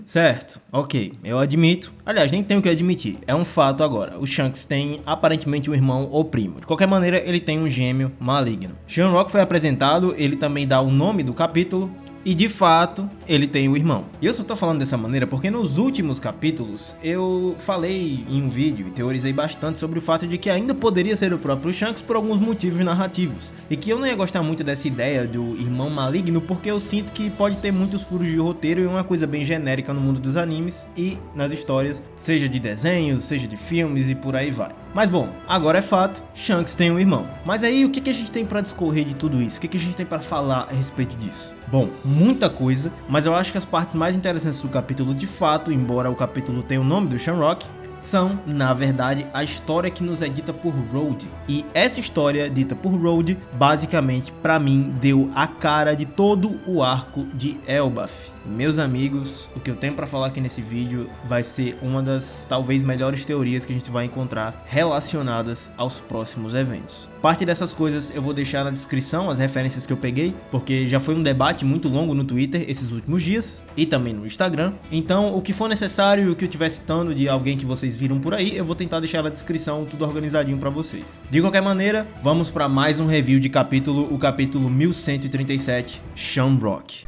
Certo, ok, eu admito. Aliás, nem tenho o que admitir, é um fato agora. O Shanks tem aparentemente um irmão ou primo. De qualquer maneira, ele tem um gêmeo maligno. Shamrock foi apresentado, ele também dá o nome do capítulo. E de fato, ele tem um irmão. E eu só tô falando dessa maneira porque nos últimos capítulos eu falei em um vídeo e teorizei bastante sobre o fato de que ainda poderia ser o próprio Shanks por alguns motivos narrativos. E que eu não ia gostar muito dessa ideia do irmão maligno porque eu sinto que pode ter muitos furos de roteiro e uma coisa bem genérica no mundo dos animes e nas histórias, seja de desenhos, seja de filmes e por aí vai. Mas bom, agora é fato, Shanks tem um irmão. Mas aí o que a gente tem pra discorrer de tudo isso? O que a gente tem pra falar a respeito disso? Bom, muita coisa, mas eu acho que as partes mais interessantes do capítulo de fato, embora o capítulo tenha o nome do Shamrock, são, na verdade, a história que nos é dita por Road. E essa história dita por Road, basicamente, pra mim, deu a cara de todo o arco de Elbaf. Meus amigos, o que eu tenho pra falar aqui nesse vídeo vai ser uma das, talvez, melhores teorias que a gente vai encontrar relacionadas aos próximos eventos. Parte dessas coisas eu vou deixar na descrição, as referências que eu peguei, porque já foi um debate muito longo no Twitter esses últimos dias, e também no Instagram. Então, o que for necessário e o que eu estiver citando de alguém que vocês viram por aí, eu vou tentar deixar na descrição tudo organizadinho pra vocês. De qualquer maneira, vamos pra mais um review de capítulo, o capítulo 1137, Shamrock.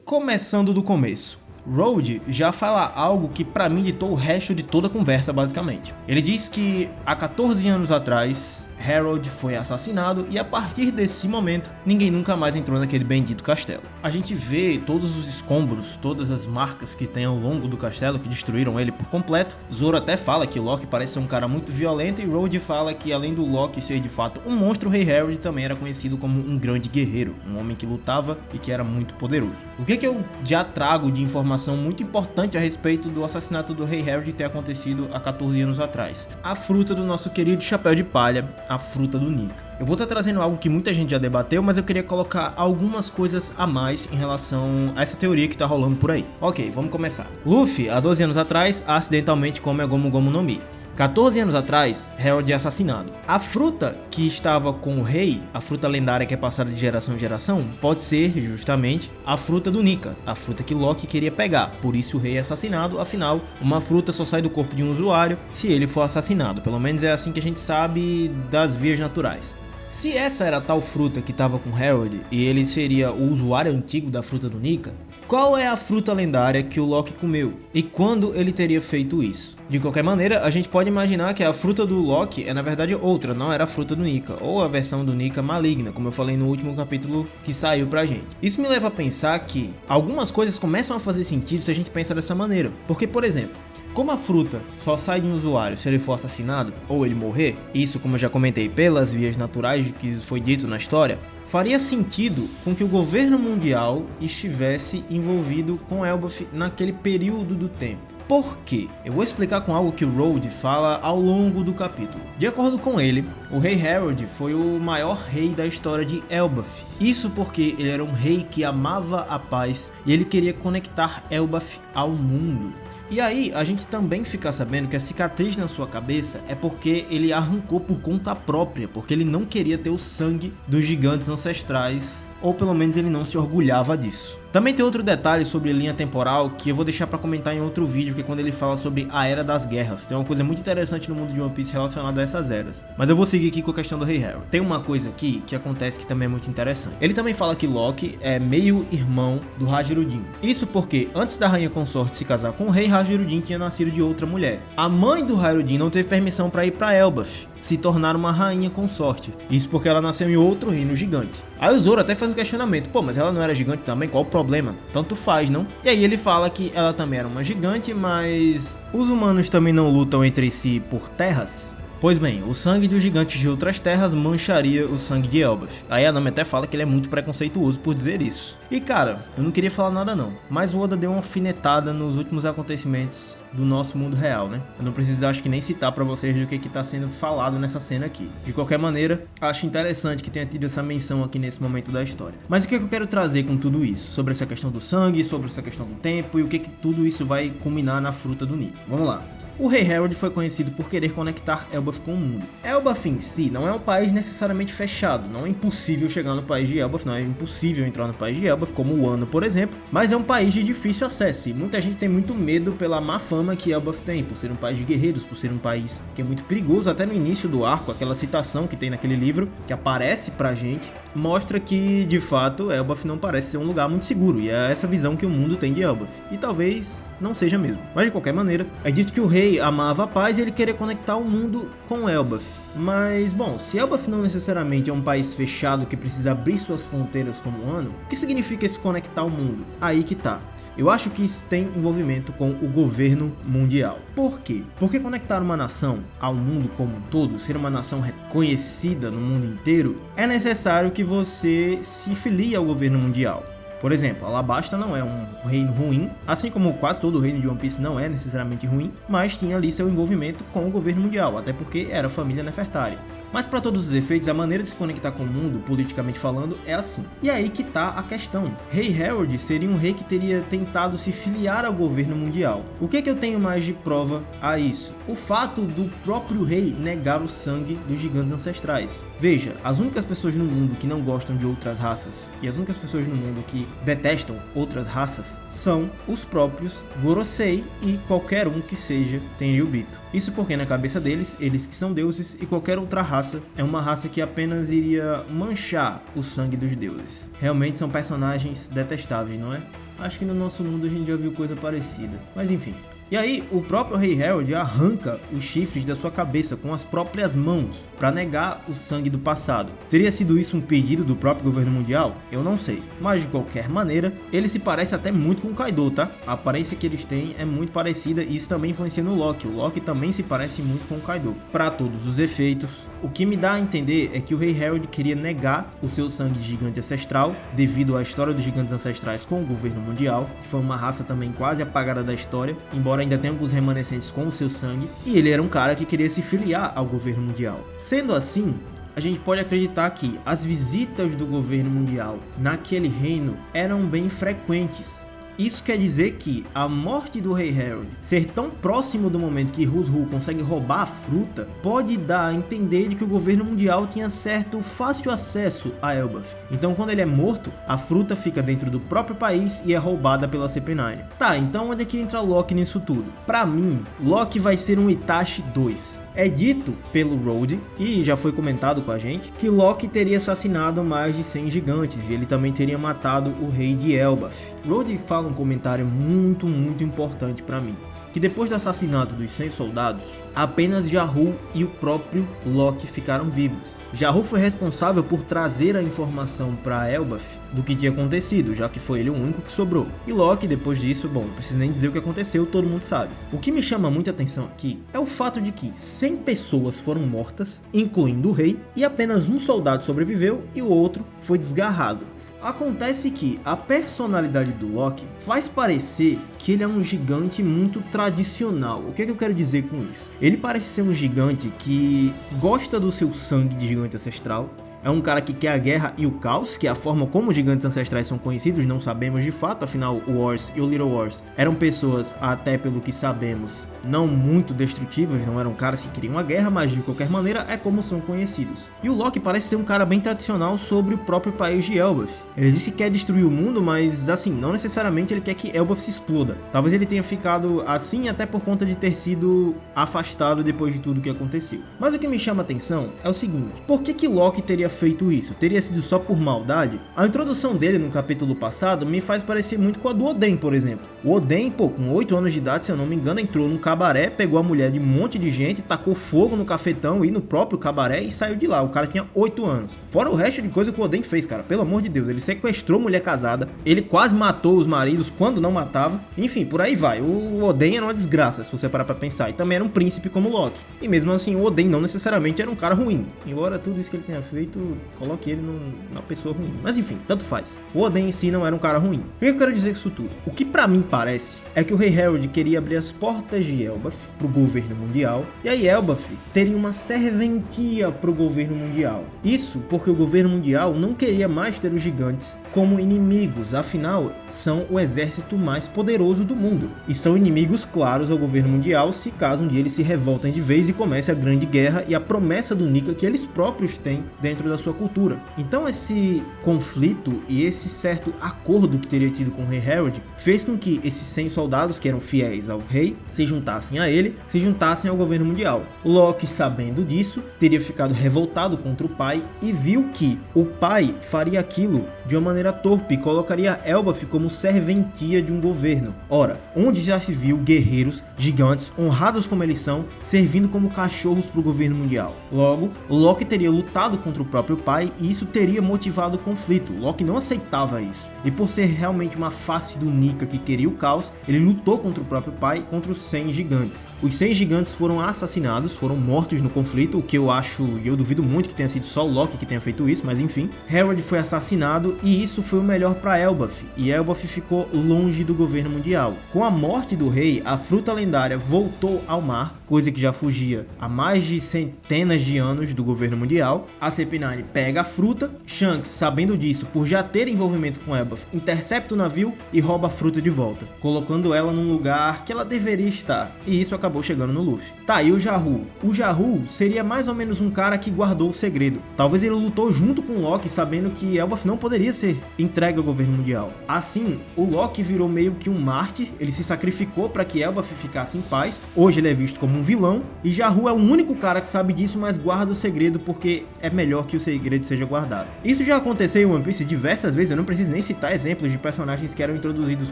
Começando do começo, Road já fala algo que pra mim ditou o resto de toda a conversa basicamente. Ele diz que há 14 anos atrás, Harold foi assassinado e a partir desse momento, ninguém nunca mais entrou naquele bendito castelo. A gente vê todos os escombros, todas as marcas que tem ao longo do castelo que destruíram ele por completo. Zoro até fala que Loki parece ser um cara muito violento e Road fala que além do Loki ser de fato um monstro, o Rei Harold também era conhecido como um grande guerreiro, um homem que lutava e que era muito poderoso. O que eu já trago de informação muito importante a respeito do assassinato do Rei Harold ter acontecido há 14 anos atrás? A fruta do nosso querido chapéu de palha, a fruta do Nika. Eu vou estar trazendo algo que muita gente já debateu, mas eu queria colocar algumas coisas a mais em relação a essa teoria que tá rolando por aí. Ok, vamos começar. Luffy, há 12 anos atrás, acidentalmente come a Gomu Gomu no Mi. 14 anos atrás, Harold é assassinado. A fruta que estava com o rei, a fruta lendária que é passada de geração em geração, pode ser justamente a fruta do Nika, a fruta que Loki queria pegar. Por isso o rei é assassinado, afinal, uma fruta só sai do corpo de um usuário se ele for assassinado. Pelo menos é assim que a gente sabe das vias naturais. Se essa era a tal fruta que estava com Harold e ele seria o usuário antigo da fruta do Nika, qual é a fruta lendária que o Loki comeu? E quando ele teria feito isso? De qualquer maneira, a gente pode imaginar que a fruta do Loki é na verdade outra, não era a fruta do Nika, ou a versão do Nika maligna, como eu falei no último capítulo que saiu pra gente. Isso me leva a pensar que algumas coisas começam a fazer sentido se a gente pensa dessa maneira. Porque, por exemplo, como a fruta só sai de um usuário se ele for assassinado ou ele morrer, isso como eu já comentei pelas vias naturais que foi dito na história, faria sentido com que o governo mundial estivesse envolvido com Elbaf naquele período do tempo. Por quê? Eu vou explicar com algo que o Road fala ao longo do capítulo. De acordo com ele, o rei Harold foi o maior rei da história de Elbaf. Isso porque ele era um rei que amava a paz e ele queria conectar Elbaf ao mundo. E aí, a gente também fica sabendo que a cicatriz na sua cabeça é porque ele arrancou por conta própria, porque ele não queria ter o sangue dos gigantes ancestrais, ou pelo menos ele não se orgulhava disso. Também tem outro detalhe sobre linha temporal que eu vou deixar pra comentar em outro vídeo, que é quando ele fala sobre a Era das Guerras. Tem uma coisa muito interessante no mundo de One Piece relacionada a essas eras. Mas eu vou seguir aqui com a questão do Rei Harold. Tem uma coisa aqui que acontece que também é muito interessante. Ele também fala que Loki é meio irmão do Hajirudin. Isso porque antes da rainha consorte se casar com o rei, Hajirudin tinha nascido de outra mulher. A mãe do Hajirudin não teve permissão para ir para Elbaf, se tornar uma rainha consorte. Isso porque ela nasceu em outro reino gigante. Aí o Zoro até faz um questionamento, pô, mas ela não era gigante também? Qual o problema? Tanto faz, não? E aí ele fala que ela também era uma gigante, mas os humanos também não lutam entre si por terras? Pois bem, o sangue dos gigantes de outras terras mancharia o sangue de Elbaf. Aí a Nami até fala que ele é muito preconceituoso por dizer isso. E cara, eu não queria falar nada não, mas o Oda deu uma alfinetada nos últimos acontecimentos do nosso mundo real, né? Eu não preciso, acho que nem citar pra vocês do que tá sendo falado nessa cena aqui. De qualquer maneira, acho interessante que tenha tido essa menção aqui nesse momento da história. Mas o que eu quero trazer com tudo isso? Sobre essa questão do sangue, sobre essa questão do tempo e o que tudo isso vai culminar na fruta do Nico. Vamos lá. O Rei Harold foi conhecido por querer conectar Elbaf com o mundo. Elbaf em si não é um país necessariamente fechado, não é impossível chegar no país de Elbaf, não é impossível entrar no país de Elbaf, como o Wano, por exemplo, mas é um país de difícil acesso e muita gente tem muito medo pela má fama que Elbaf tem, por ser um país de guerreiros, por ser um país que é muito perigoso. Até no início do arco, aquela citação que tem naquele livro, que aparece pra gente, mostra que, de fato, Elbaf não parece ser um lugar muito seguro, e é essa visão que o mundo tem de Elbaf, e talvez não seja mesmo. Mas de qualquer maneira, é dito que o rei amava a paz e ele queria conectar o mundo com Elbaf. Mas, bom, se Elbaf não necessariamente é um país fechado que precisa abrir suas fronteiras como Wano, o que significa esse conectar o mundo? Aí que tá. Eu acho que isso tem envolvimento com o governo mundial. Por quê? Porque conectar uma nação ao mundo como um todo, ser uma nação reconhecida no mundo inteiro, é necessário que você se filie ao governo mundial. Por exemplo, Alabasta não é um reino ruim, assim como quase todo o reino de One Piece não é necessariamente ruim, mas tinha ali seu envolvimento com o governo mundial, até porque era a família Nefertari. Mas para todos os efeitos, a maneira de se conectar com o mundo, politicamente falando, é assim. E aí que tá a questão. Rei Harold seria um rei que teria tentado se filiar ao governo mundial. O que eu tenho mais de prova a isso? O fato do próprio rei negar o sangue dos gigantes ancestrais. Veja, as únicas pessoas no mundo que não gostam de outras raças e as únicas pessoas no mundo que detestam outras raças são os próprios Gorosei e qualquer um que seja Tenryubito. Isso porque na cabeça deles, eles que são deuses e qualquer outra raça é uma raça que apenas iria manchar o sangue dos deuses. Realmente são personagens detestáveis, não é? Acho que no nosso mundo a gente já viu coisa parecida. Mas enfim. E aí, o próprio Rei Harold arranca os chifres da sua cabeça com as próprias mãos para negar o sangue do passado. Teria sido isso um pedido do próprio governo mundial? Eu não sei. Mas de qualquer maneira, ele se parece até muito com o Kaido, tá? A aparência que eles têm é muito parecida e isso também influencia no Loki. O Loki também se parece muito com o Kaido. Para todos os efeitos, o que me dá a entender é que o Rei Harold queria negar o seu sangue gigante ancestral devido à história dos gigantes ancestrais com o governo mundial, que foi uma raça também quase apagada da história, embora ainda tem alguns remanescentes com o seu sangue, e ele era um cara que queria se filiar ao governo mundial. Sendo assim, a gente pode acreditar que as visitas do governo mundial naquele reino eram bem frequentes. Isso quer dizer que a morte do Rei Harold ser tão próximo do momento que Rus-Ru consegue roubar a fruta pode dar a entender de que o governo mundial tinha certo fácil acesso a Elbaf. Então quando ele é morto, a fruta fica dentro do próprio país e é roubada pela CP9. Tá, então onde é que entra Loki nisso tudo? Pra mim, Loki vai ser um Itachi 2. É dito pelo Road, e já foi comentado com a gente, que Loki teria assassinado mais de 100 gigantes e ele também teria matado o rei de Elbaf. Road fala um comentário muito importante pra mim, que depois do assassinato dos 100 soldados, apenas Jarru e o próprio Loki ficaram vivos. Jarru foi responsável por trazer a informação para Elbaf do que tinha acontecido, já que foi ele o único que sobrou. E Loki, depois disso, bom, não preciso nem dizer o que aconteceu, todo mundo sabe. O que me chama muita atenção aqui é o fato de que 100 pessoas foram mortas, incluindo o rei, e apenas um soldado sobreviveu e o outro foi desgarrado. Acontece que a personalidade do Loki faz parecer que ele é um gigante muito tradicional. O que eu quero dizer com isso? Ele parece ser um gigante que gosta do seu sangue de gigante ancestral. É um cara que quer a guerra e o caos, que é a forma como os gigantes ancestrais são conhecidos, não sabemos de fato, afinal o Wars e o Little Wars eram pessoas, até pelo que sabemos, não muito destrutivas, não eram caras que queriam a guerra, mas de qualquer maneira é como são conhecidos. E o Loki parece ser um cara bem tradicional sobre o próprio país de Elbaf. Ele disse que quer destruir o mundo, mas assim, não necessariamente ele quer que Elbaf se exploda. Talvez ele tenha ficado assim até por conta de ter sido afastado depois de tudo que aconteceu. Mas o que me chama a atenção é o seguinte, por que Loki teria feito isso? Teria sido só por maldade? A introdução dele no capítulo passado me faz parecer muito com a do Oden, por exemplo. O Oden, com 8 anos de idade, se eu não me engano, entrou num cabaré, pegou a mulher de um monte de gente, tacou fogo no cafetão e no próprio cabaré e saiu de lá. O cara tinha 8 anos. Fora o resto de coisa que o Oden fez, cara, pelo amor de Deus. Ele sequestrou mulher casada, ele quase matou os maridos quando não matava. Enfim, por aí vai. O Oden era uma desgraça, se você parar pra pensar. E também era um príncipe como Loki. E mesmo assim, o Oden não necessariamente era um cara ruim. Embora tudo isso que ele tenha feito, coloque ele numa pessoa ruim. Mas enfim, tanto faz. O Oden em si não era um cara ruim. O que eu quero dizer com isso tudo? O que pra mim parece é que o rei Harold queria abrir as portas de Elbaf pro governo mundial. E aí Elbaf teria uma serventia pro governo mundial. Isso porque o governo mundial não queria mais ter os gigantes como inimigos. Afinal, são o exército mais poderoso do mundo. E são inimigos claros ao governo mundial se caso um dia eles se revoltem de vez e comece a grande guerra e a promessa do Nika que eles próprios têm dentro da sua cultura. Então esse conflito e esse certo acordo que teria tido com o rei Harold fez com que esses 100 soldados que eram fiéis ao rei se juntassem a ele, se juntassem ao governo mundial. Loki, sabendo disso, teria ficado revoltado contra o pai e viu que o pai faria aquilo de uma maneira torpe e colocaria Elbaf como serventia de um governo. Ora, onde já se viu guerreiros gigantes, honrados como eles são, servindo como cachorros para o governo mundial? Logo, Loki teria lutado contra o próprio pai e isso teria motivado o conflito. Loki não aceitava isso. E por ser realmente uma face do Nika que queria o caos, ele lutou contra o próprio pai e contra os 100 gigantes. Os 100 gigantes foram assassinados, foram mortos no conflito, o que eu acho, e eu duvido muito que tenha sido só o Loki que tenha feito isso, mas enfim. Harold foi assassinado e isso foi o melhor para Elbaf, e Elbaf ficou longe do governo mundial. Com a morte do rei, a fruta lendária voltou ao mar, coisa que já fugia há mais de centenas de anos do governo mundial. A CP9 pega a fruta, Shanks, sabendo disso por já ter envolvimento com Elbaf, intercepta o navio e rouba a fruta de volta, colocando ela num lugar que ela deveria estar, e isso acabou chegando no Luffy. Tá, e o Jarru? O Jarru seria mais ou menos um cara que guardou o segredo. Talvez ele lutou junto com o Loki, sabendo que Elbaf não poderia ser entregue ao governo mundial. Assim, o Loki virou meio que um mártir, ele se sacrificou para que Elbaf ficasse em paz. Hoje ele é visto como um vilão, e Jarru é o único cara que sabe disso, mas guarda o segredo porque é melhor que o segredo seja guardado. Isso já aconteceu em One Piece diversas vezes, eu não preciso nem citar exemplos de personagens que eram introduzidos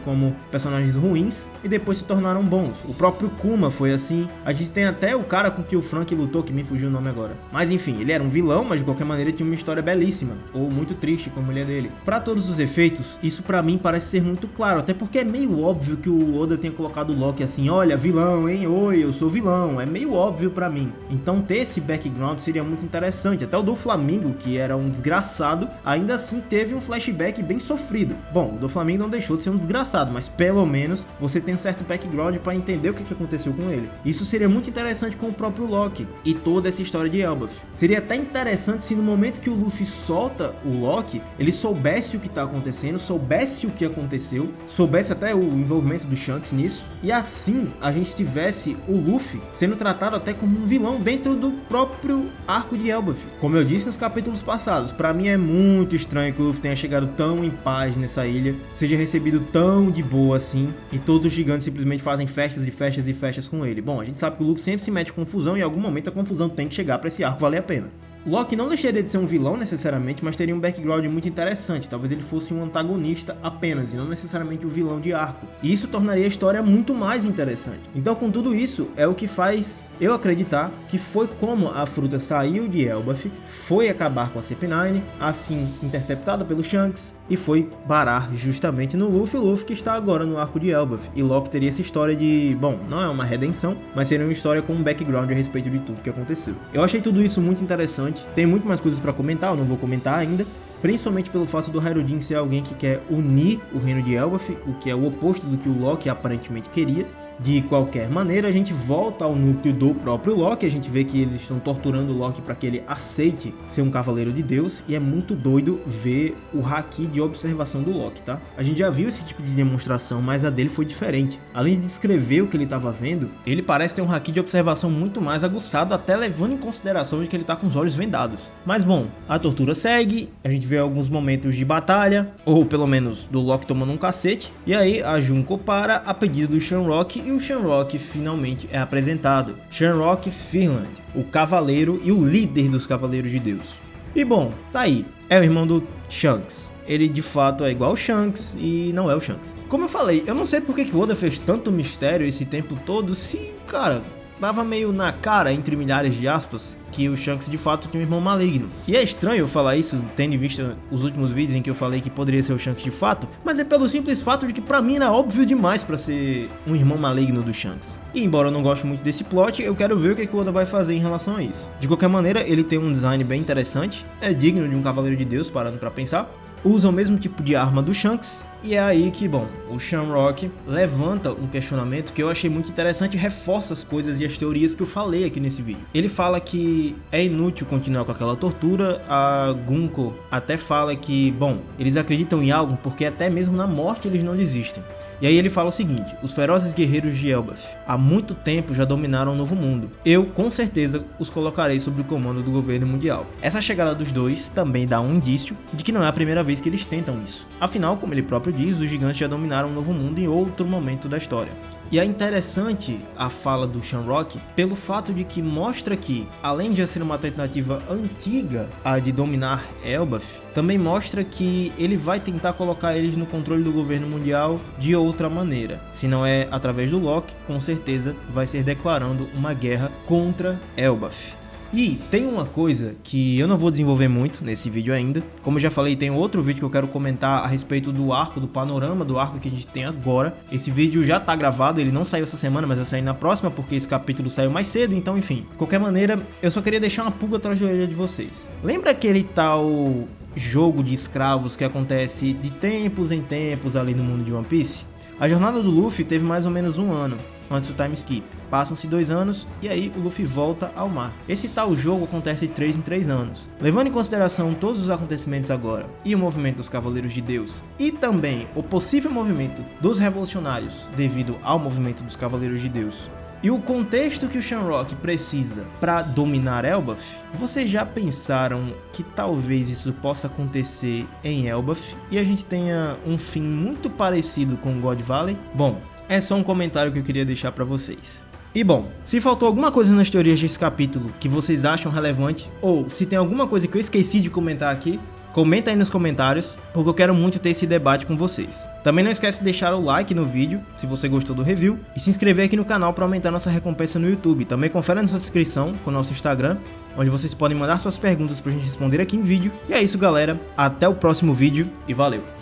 como personagens ruins e depois se tornaram bons. O próprio Kuma foi assim. A gente tem até o cara com que o Frank lutou, que me fugiu o nome agora. Mas enfim, ele era um vilão, mas de qualquer maneira tinha uma história belíssima, ou muito triste como ele é dele. Para todos os efeitos, isso pra mim parece ser muito claro, até porque é meio óbvio que o Oda tenha colocado o Loki assim, olha, vilão, hein, oi, eu sou vilão, é meio óbvio pra mim. Então ter esse background seria muito interessante. Até o do Flamengo, que era um desgraçado, ainda assim teve um flashback bem sofrido. Bom, o do Flamengo não deixou de ser um desgraçado, mas pelo menos você tem um certo background pra entender o que aconteceu com ele. Isso seria muito interessante com o próprio Loki e toda essa história de Elbaf. Seria até interessante se no momento que o Luffy solta o Loki, ele soubesse o que tá acontecendo, soubesse o que aconteceu, soubesse até o envolvimento do Shanks nisso, e assim a gente tivesse o Luffy sendo tratado até como um vilão dentro do próprio arco de Elbaf. Como eu disse nos capítulos passados, pra mim é muito estranho que o Luffy tenha chegado tão em paz nessa ilha, seja recebido tão de boa assim, e todos os gigantes simplesmente fazem festas e festas e festas com ele. Bom, a gente sabe que o Luffy sempre se mete em confusão e em algum momento a confusão tem que chegar pra esse arco valer a pena. Loki não deixaria de ser um vilão necessariamente, mas teria um background muito interessante. Talvez ele fosse um antagonista apenas, e não necessariamente o vilão de arco. E isso tornaria a história muito mais interessante. Então, com tudo isso, é o que faz eu acreditar que foi como a fruta saiu de Elbaf, foi acabar com a CP9, assim interceptada pelo Shanks, e foi parar justamente no Luffy, o Luffy que está agora no arco de Elbaf. E Loki teria essa história de, bom, não é uma redenção, mas seria uma história com um background a respeito de tudo que aconteceu. Eu achei tudo isso muito interessante. Tem muito mais coisas pra comentar, eu não vou comentar ainda, principalmente pelo fato do Harudin ser alguém que quer unir o reino de Elbaf, o que é o oposto do que o Loki aparentemente queria. De qualquer maneira, a gente volta ao núcleo do próprio Loki, a gente vê que eles estão torturando o Loki para que ele aceite ser um cavaleiro de Deus, e é muito doido ver o haki de observação do Loki, tá? A gente já viu esse tipo de demonstração, mas a dele foi diferente. Além de descrever o que ele estava vendo, ele parece ter um haki de observação muito mais aguçado, até levando em consideração de que ele tá com os olhos vendados. Mas bom, a tortura segue, a gente vê alguns momentos de batalha, ou pelo menos do Loki tomando um cacete, e aí a Junko para a pedido do Shamrock, e o Shamrock finalmente é apresentado. Shamrock Finland, o cavaleiro e o líder dos Cavaleiros de Deus. E bom, tá aí. É o irmão do Shanks. Ele de fato é igual ao Shanks e não é o Shanks. Como eu falei, eu não sei porque que o Oda fez tanto mistério esse tempo todo se, cara, dava meio na cara, entre milhares de aspas, que o Shanks de fato tinha um irmão maligno. E é estranho eu falar isso, tendo em vista os últimos vídeos em que eu falei que poderia ser o Shanks de fato, mas é pelo simples fato de que pra mim era óbvio demais pra ser um irmão maligno do Shanks. E embora eu não goste muito desse plot, eu quero ver o que o Oda vai fazer em relação a isso. De qualquer maneira, ele tem um design bem interessante, é digno de um Cavaleiro de Deus, parando pra pensar. Usa o mesmo tipo de arma do Shanks, e é aí que, bom, o Shamrock levanta um questionamento que eu achei muito interessante e reforça as coisas e as teorias que eu falei aqui nesse vídeo. Ele fala que é inútil continuar com aquela tortura, a Gunko até fala que, bom, eles acreditam em algo porque até mesmo na morte eles não desistem. E aí ele fala o seguinte: os ferozes guerreiros de Elbaf há muito tempo já dominaram o Novo Mundo. Eu, com certeza, os colocarei sob o comando do governo mundial. Essa chegada dos dois também dá um indício de que não é a primeira vez que eles tentam isso. Afinal, como ele próprio diz, os gigantes já dominaram o Novo Mundo em outro momento da história. E é interessante a fala do Shamrock pelo fato de que mostra que, além de ser uma tentativa antiga a de dominar Elbaf, também mostra que ele vai tentar colocar eles no controle do governo mundial de outra maneira. Se não é através do Loki, com certeza vai ser declarando uma guerra contra Elbaf. E tem uma coisa que eu não vou desenvolver muito nesse vídeo ainda. Como eu já falei, tem outro vídeo que eu quero comentar a respeito do arco, do panorama do arco que a gente tem agora. Esse vídeo já tá gravado, ele não saiu essa semana, mas vai sair na próxima, porque esse capítulo saiu mais cedo, então enfim. De qualquer maneira, eu só queria deixar uma pulga atrás da orelha de vocês. Lembra aquele tal jogo de escravos que acontece de tempos em tempos ali no mundo de One Piece? A jornada do Luffy teve mais ou menos um ano antes do time skip. Passam-se 2 anos e aí o Luffy volta ao mar. Esse tal jogo acontece de 3 em 3 anos. Levando em consideração todos os acontecimentos agora e o movimento dos Cavaleiros de Deus e também o possível movimento dos revolucionários devido ao movimento dos Cavaleiros de Deus e o contexto que o Shamrock precisa para dominar Elbaf, vocês já pensaram que talvez isso possa acontecer em Elbaf e a gente tenha um fim muito parecido com God Valley? Bom, é só um comentário que eu queria deixar para vocês. E bom, se faltou alguma coisa nas teorias desse capítulo que vocês acham relevante, ou se tem alguma coisa que eu esqueci de comentar aqui, comenta aí nos comentários, porque eu quero muito ter esse debate com vocês. Também não esquece de deixar o like no vídeo, se você gostou do review, e se inscrever aqui no canal para aumentar nossa recompensa no YouTube. Também confere nossa inscrição com o nosso Instagram, onde vocês podem mandar suas perguntas pra gente responder aqui em vídeo. E é isso, galera. Até o próximo vídeo e valeu!